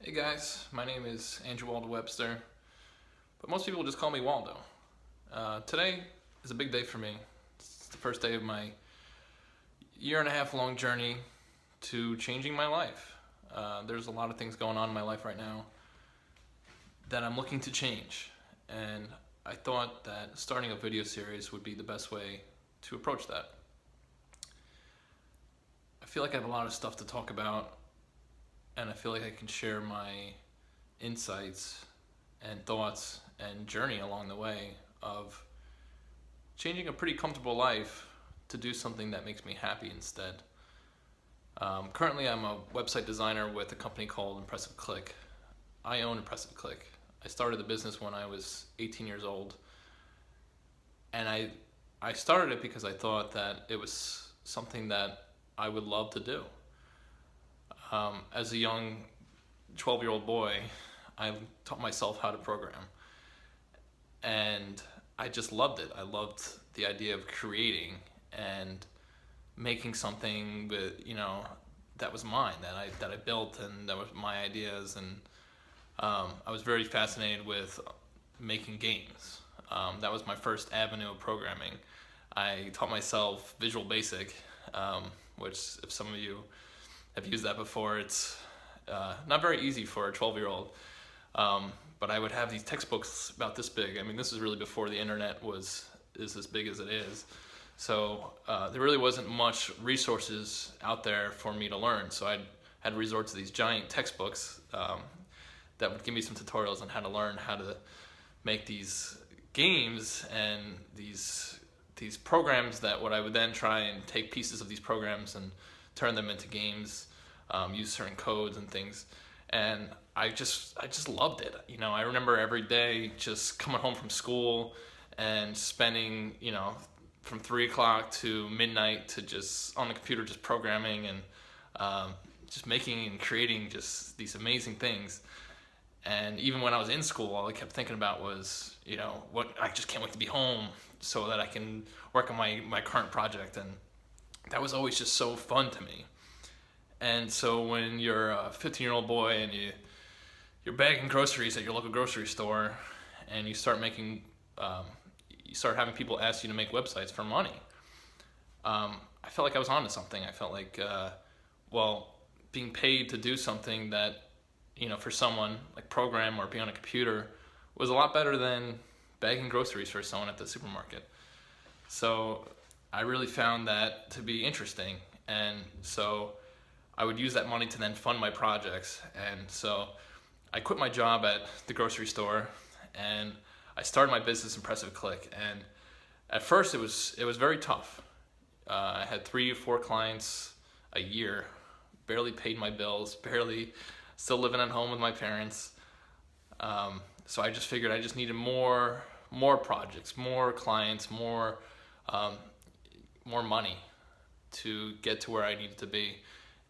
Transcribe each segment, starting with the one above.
Hey guys, my name is Andrew Waldo Webster, but most people just call me Waldo. Today is a big day for me. It's the first day of my year and a half long journey to changing my life. There's a lot of things going on in my life right now that I'm looking to change, and I thought that starting a video series would be the best way to approach that. I feel like I have a lot of stuff to talk about, and I feel like I can share my insights and thoughts and journey along the way of changing a pretty comfortable life to do something that makes me happy instead. Currently, I'm a website designer with a company called Impressive Click. I own Impressive Click. I started the business when I was 18 years old, and I started it because I thought that it was something that I would love to do. As a young 12-year-old boy, I taught myself how to program, and I just loved it. I loved the idea of creating and making something that was mine, that I built, and that was my ideas. And I was very fascinated with making games. That was my first avenue of programming. I taught myself Visual Basic, which, if some of you have used that before, it's not very easy for a 12-year-old. But I would have these textbooks about this big. I mean, this is really before the internet is as big as it is. So there really wasn't much resources out there for me to learn. So I had to resort to these giant textbooks that would give me some tutorials on how to learn how to make these games and these programs that I would then try and take pieces of these programs and turn them into games, use certain codes and things. And I just loved it. I remember every day just coming home from school and spending, from 3 o'clock to midnight to just on the computer, just programming and just making and creating just these amazing things. And even when I was in school, all I kept thinking about was, I just can't wait to be home so that I can work on my current project. And that was always just so fun to me. And so when you're a 15-year-old boy and you're bagging groceries at your local grocery store, and you start having people ask you to make websites for money, I felt like I was onto something. I felt like, being paid to do something that, for someone like program or be on a computer was a lot better than bagging groceries for someone at the supermarket. So I really found that to be interesting, and so I would use that money to then fund my projects. And so I quit my job at the grocery store, and I started my business, Impressive Click. And at first, it was very tough. I had 3 or 4 clients a year, barely paid my bills, still living at home with my parents. So I just figured I just needed more projects, more clients, more money to get to where I needed to be.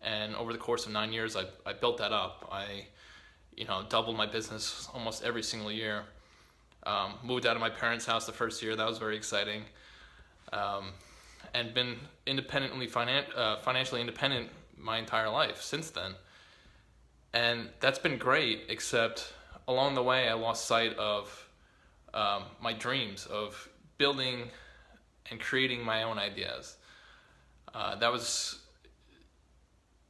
And over the course of 9 years, I built that up. I doubled my business almost every single year. Moved out of my parents' house the first year. That was very exciting. And been financially independent my entire life since then. And that's been great, except along the way I lost sight of my dreams of building and creating my own ideas. That was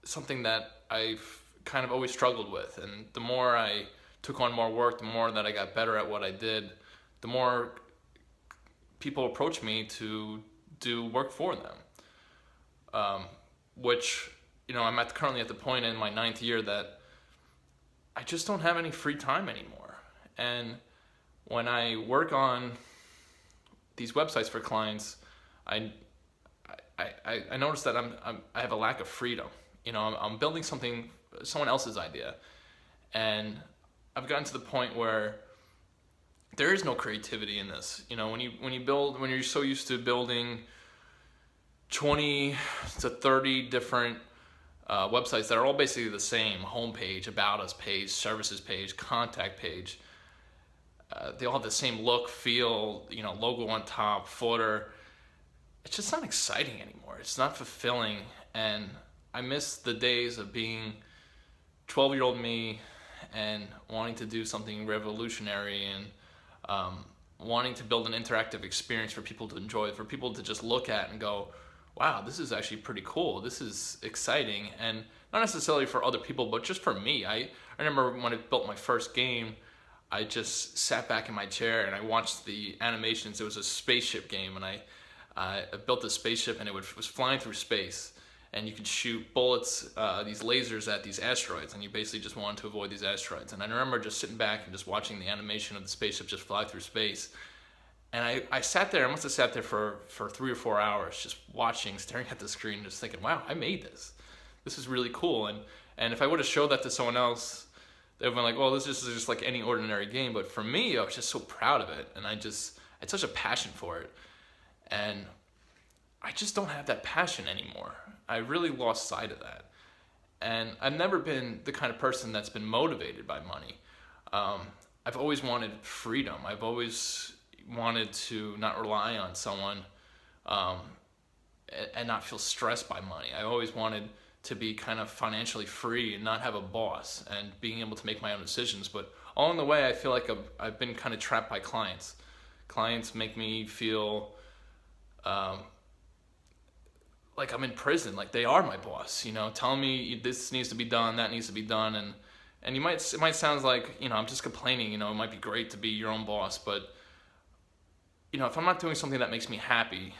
something that I've kind of always struggled with, and the more I took on more work, the more that I got better at what I did, the more people approached me to do work for them, which I'm currently at the point in my 9th year that I just don't have any free time anymore. And when I work on these websites for clients, I notice that I have a lack of freedom. I'm building someone else's idea, and I've gotten to the point where there is no creativity in this. When you're so used to building 20 to 30 different websites that are all basically the same: homepage, about us page, services page, contact page. They all have the same look, feel, logo on top, footer. It's just not exciting anymore. It's not fulfilling, and I miss the days of being 12-year-old me and wanting to do something revolutionary, and wanting to build an interactive experience for people to enjoy, for people to just look at and go, wow, this is actually pretty cool. This is exciting. And not necessarily for other people, but just for me. I remember when I built my first game, I just sat back in my chair and I watched the animations. It was a spaceship game, and I built a spaceship, and it was flying through space. And you could shoot bullets, these lasers at these asteroids, and you basically just wanted to avoid these asteroids. And I remember just sitting back and just watching the animation of the spaceship just fly through space. And I sat there, I must have sat there for 3 or 4 hours, just watching, staring at the screen, just thinking, wow, I made this. This is really cool. And if I would have showed that to someone else, they would have been like, well, this is just like any ordinary game. But for me, I was just so proud of it. And I had such a passion for it. And I just don't have that passion anymore. I really lost sight of that. And I've never been the kind of person that's been motivated by money. I've always wanted freedom. I've always wanted to not rely on someone, and not feel stressed by money. I always wanted to be kind of financially free and not have a boss, and being able to make my own decisions. But along the way, I feel like I've been kind of trapped by clients. Clients make me feel like I'm in prison, like they are my boss, telling me this needs to be done, that needs to be done. And it might sound like, I'm just complaining, it might be great to be your own boss, but if I'm not doing something that makes me happy,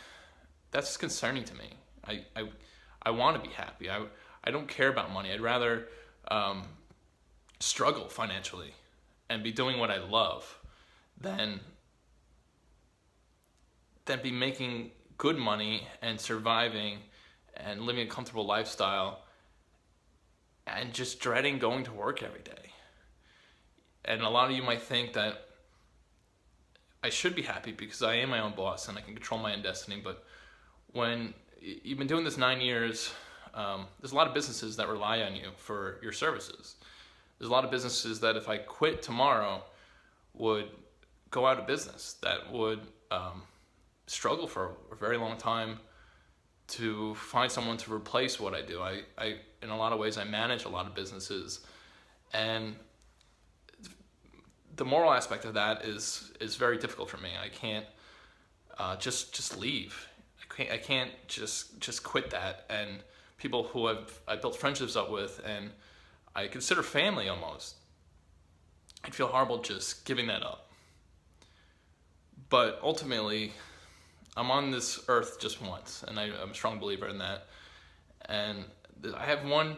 that's concerning to me. I want to be happy. I don't care about money. I'd rather struggle financially and be doing what I love than be making good money and surviving and living a comfortable lifestyle and just dreading going to work every day. And a lot of you might think that I should be happy because I am my own boss and I can control my own destiny. But when you've been doing this 9 years, there's a lot of businesses that rely on you for your services. There's a lot of businesses that if I quit tomorrow would go out of business, that would struggle for a very long time to find someone to replace what I do. I in a lot of ways, I manage a lot of businesses, and the moral aspect of that is very difficult for me. I can't just leave. I can't just quit that. And people who I built friendships up with and I consider family almost, I'd feel horrible just giving that up. But ultimately, I'm on this earth just once, and I'm a strong believer in that. And I have one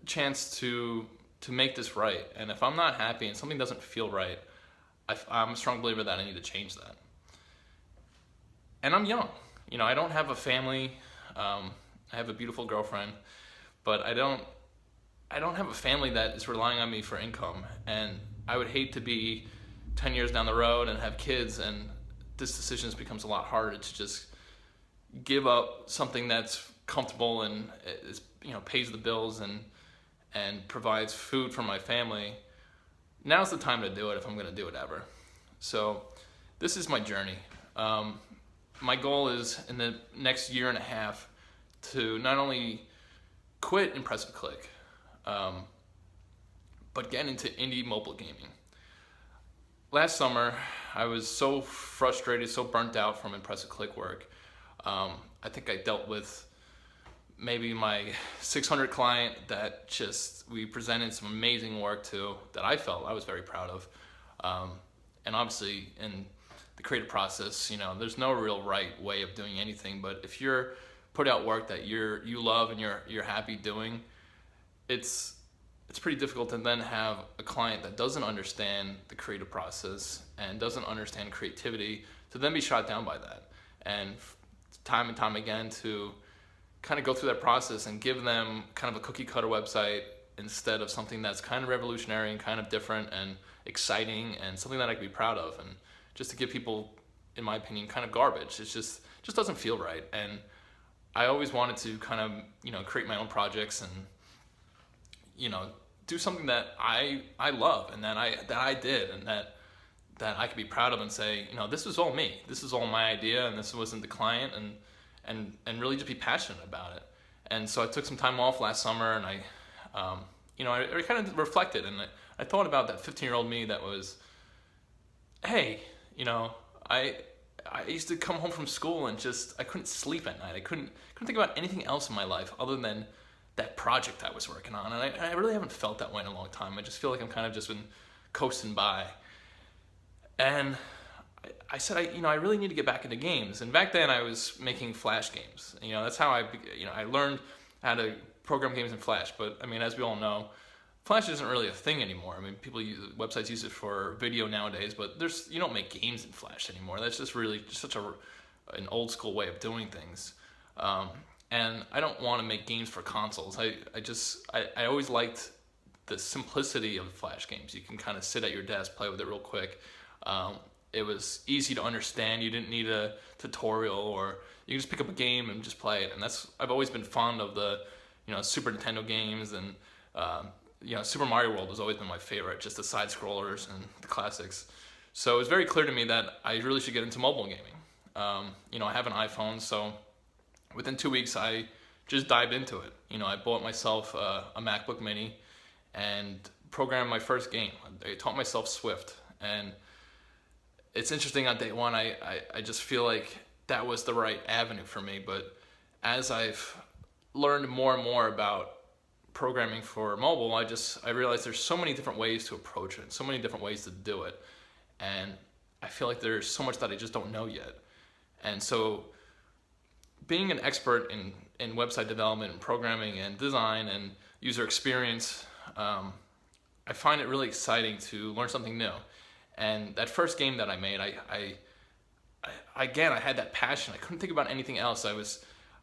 chance to make this right. And if I'm not happy and something doesn't feel right, I'm a strong believer that I need to change that. And I'm young. I don't have a family. I have a beautiful girlfriend, but I don't have a family that is relying on me for income. And I would hate to be 10 years down the road and have kids, and this decision becomes a lot harder to just give up something that's comfortable and is, pays the bills and provides food for my family. Now's the time to do it if I'm going to do it ever. So this is my journey. My goal is in the next year and a half to not only quit Impressive Click, but get into indie mobile gaming. Last summer, I was so frustrated, so burnt out from Impressive Click work. I think I dealt with maybe my 600 client that we presented some amazing work to that I felt I was very proud of. And obviously in the creative process, there's no real right way of doing anything, but if you're put out work that you love and you're happy doing, it's pretty difficult to then have a client that doesn't understand the creative process and doesn't understand creativity to then be shot down by that. And time and time again to kind of go through that process and give them kind of a cookie cutter website instead of something that's kind of revolutionary and kind of different and exciting and something that I could be proud of. And just to give people, in my opinion, kind of garbage. It just doesn't feel right. And I always wanted to kind of, create my own projects and, do something that I love and that I did and that I could be proud of and say, this was all me. This is all my idea and this wasn't the client, and really just be passionate about it. And so I took some time off last summer and I I kind of reflected, and I thought about that 15-year-old me that was, hey, I used to come home from school and I couldn't sleep at night. I couldn't think about anything else in my life other than that project I was working on. And I really haven't felt that way in a long time. I just feel like I'm kind of just been coasting by. And I said, I really need to get back into games. And back then I was making Flash games. That's how I learned how to program games in Flash. But I mean, as we all know, Flash isn't really a thing anymore. I mean, websites use it for video nowadays, but you don't make games in Flash anymore. That's just really such an old school way of doing things. And I don't want to make games for consoles. I always liked the simplicity of Flash games. You can kind of sit at your desk, play with it real quick. It was easy to understand. You didn't need a tutorial, or you could just pick up a game and just play it. And I've always been fond of the Super Nintendo games, and Super Mario World has always been my favorite, just the side scrollers and the classics. So it was very clear to me that I really should get into mobile gaming. I have an iPhone, so within 2 weeks I just dived into it. I bought myself a MacBook Mini and programmed my first game. I taught myself Swift, and it's interesting. On day one, I just feel like that was the right avenue for me. But as I've learned more and more about programming for mobile, I realized there's so many different ways to approach it, so many different ways to do it, and I feel like there's so much that I just don't know yet. And so being an expert in website development and programming and design and user experience, I find it really exciting to learn something new. And that first game that I made, I had that passion. I couldn't think about anything else. I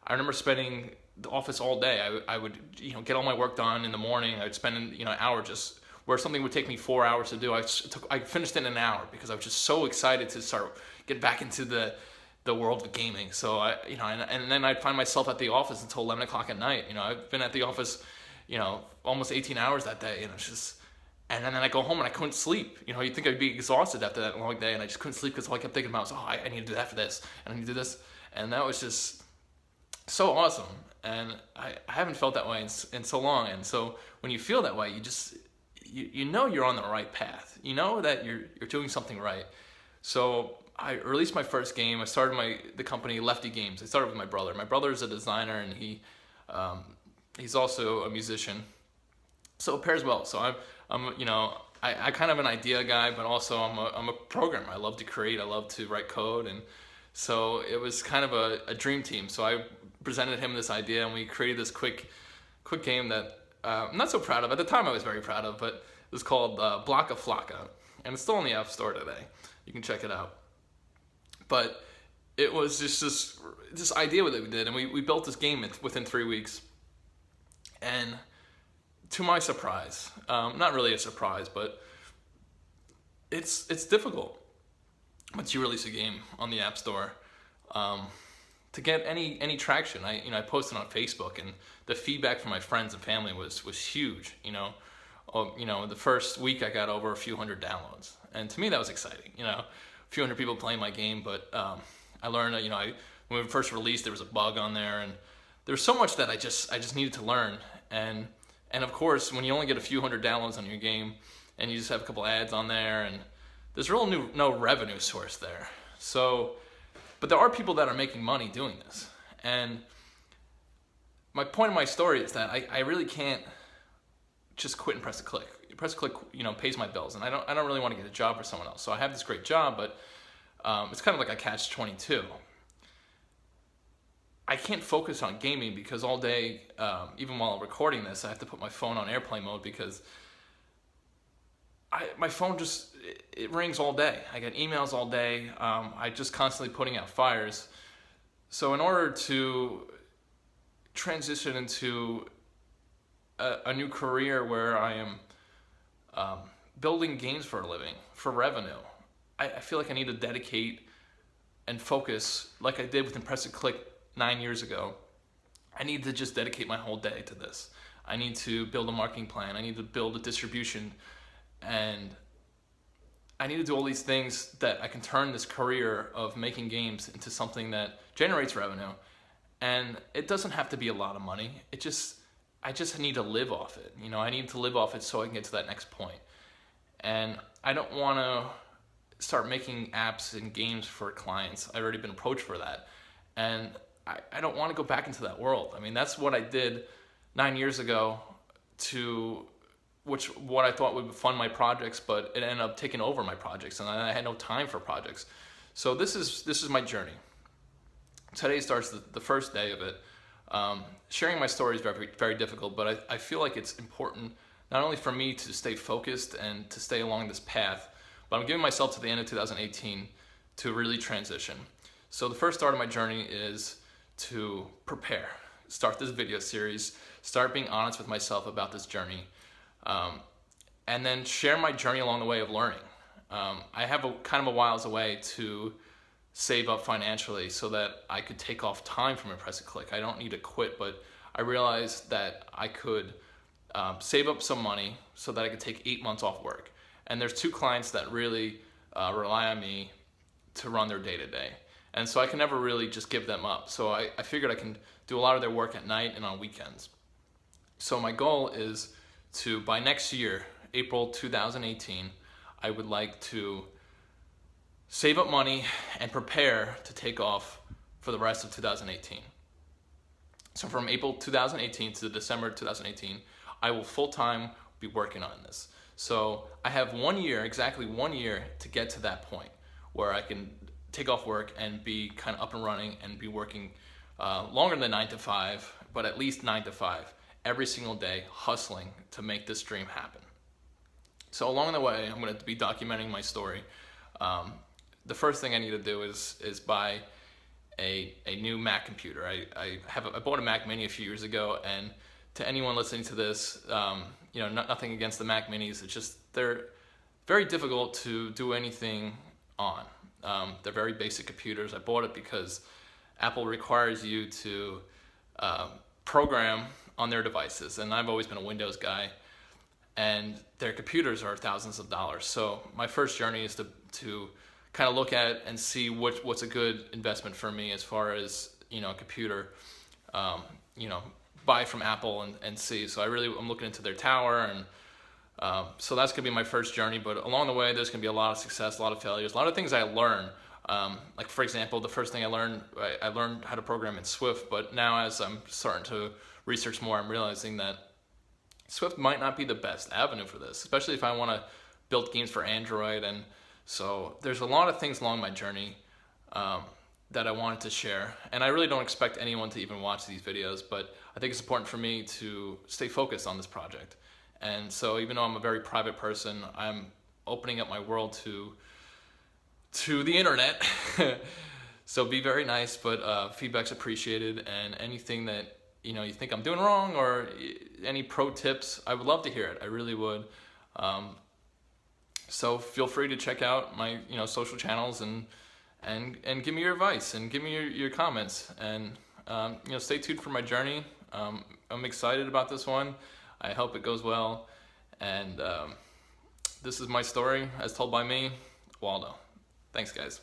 remember spending the office all day. I would get all my work done in the morning. I'd spend an hour just where something would take me 4 hours to do. I finished it in an hour because I was just so excited to get back into the world of gaming. So and then I'd find myself at the office until 11 o'clock at night. I've been at the office almost 18 hours that day, and it's just. And then I go home and I couldn't sleep. You'd think I'd be exhausted after that long day, and I just couldn't sleep because all I kept thinking about was, I need to do that for this, and I need to do this. And that was just so awesome. And I haven't felt that way in so long. And so when you feel that way, you know you're on the right path. You know that you're doing something right. So I released my first game. I started the company Lefty Games. I started with my brother. My brother is a designer, and he's also a musician. So it pairs well. So I kind of an idea guy, but also I'm a programmer. I love to create. I love to write code, and so it was kind of a dream team. So I presented him this idea, and we created this quick game that I'm not so proud of. At the time, I was very proud of, but it was called Blocka Flocka, and it's still on the App Store today. You can check it out. But it was just this idea that we did, and we built this game within 3 weeks, and to my surprise, not really a surprise, but it's difficult once you release a game on the App Store to get any traction. I posted on Facebook, and the feedback from my friends and family was huge. The first week I got over a few hundred downloads, and to me that was exciting. A few hundred people playing my game, but I learned that when we first released there was a bug on there, and there was so much that I just needed to learn. And of course, when you only get a few hundred downloads on your game, and you just have a couple ads on there, and there's really no revenue source there. So, but there are people that are making money doing this. And my point of my story is that I really can't just quit and press a click. Press a click, pays my bills, and I don't really want to get a job for someone else. So I have this great job, but it's kind of like a catch-22. I can't focus on gaming because all day, even while I'm recording this, I have to put my phone on airplane mode because my phone it rings all day. I get emails all day. I just constantly putting out fires. So in order to transition into a new career where I am building games for a living, for revenue, I feel like I need to dedicate and focus like I did with Impress a Click 9 years ago. I need to just dedicate my whole day to this. I need to build a marketing plan. I need to build a distribution, and I need to do all these things that I can turn this career of making games into something that generates revenue. And it doesn't have to be a lot of money. I just need to live off it. You know, I need to live off it so I can get to that next point. And I don't want to start making apps and games for clients. I've already been approached for that. And I don't want to go back into that world. I mean, that's what I did 9 years ago to what I thought would fund my projects, but it ended up taking over my projects, and I had no time for projects. So this is my journey. Today starts the first day of it. Sharing my story is very, very difficult, but I feel like it's important not only for me to stay focused and to stay along this path, but I'm giving myself to the end of 2018 to really transition. So the first start of my journey is to prepare, start this video series, start being honest with myself about this journey, and then share my journey along the way of learning. I have kind of a whiles away to save up financially so that I could take off time from Impress a Click. I don't need to quit, but I realized that I could save up some money so that I could take 8 months off work. And there's 2 clients that really rely on me to run their day-to-day. And so I can never really just give them up. So I figured I can do a lot of their work at night and on weekends. So my goal is to, by next year, April 2018, I would like to save up money and prepare to take off for the rest of 2018. So from April 2018 to December 2018, I will full-time be working on this. So I have 1 year, exactly 1 year, to get to that point where I can take off work and be kind of up and running and be working longer than 9 to 5, but at least 9 to 5 every single day, hustling to make this dream happen. So along the way, I'm going to be documenting my story. The first thing I need to do is buy a new Mac computer. I bought a Mac Mini a few years ago, and to anyone listening to this, nothing against the Mac Minis. It's just they're very difficult to do anything on. They're very basic computers. I bought it because Apple requires you to program on their devices, and I've always been a Windows guy, and their computers are thousands of dollars. So my first journey is to kind of look at and see what's a good investment for me as far as a computer, buy from Apple and see. So I'm looking into their tower, and so that's gonna be my first journey. But along the way, there's gonna be a lot of success, a lot of failures, a lot of things I learn. Like for example, the first thing I learned how to program in Swift. But now as I'm starting to research more, I'm realizing that Swift might not be the best avenue for this, especially if I want to build games for Android. And so there's a lot of things along my journey that I wanted to share. And I really don't expect anyone to even watch these videos, but I think it's important for me to stay focused on this project. And so even though I'm a very private person, I'm opening up my world to the internet. So be very nice, but feedback's appreciated, and anything that you think I'm doing wrong or any pro tips, I would love to hear it. I really would. So feel free to check out my social channels and give me your advice and give me your comments, and stay tuned for my journey. I'm excited about this one. I hope it goes well, and this is my story as told by me, Waldo. Thanks, guys.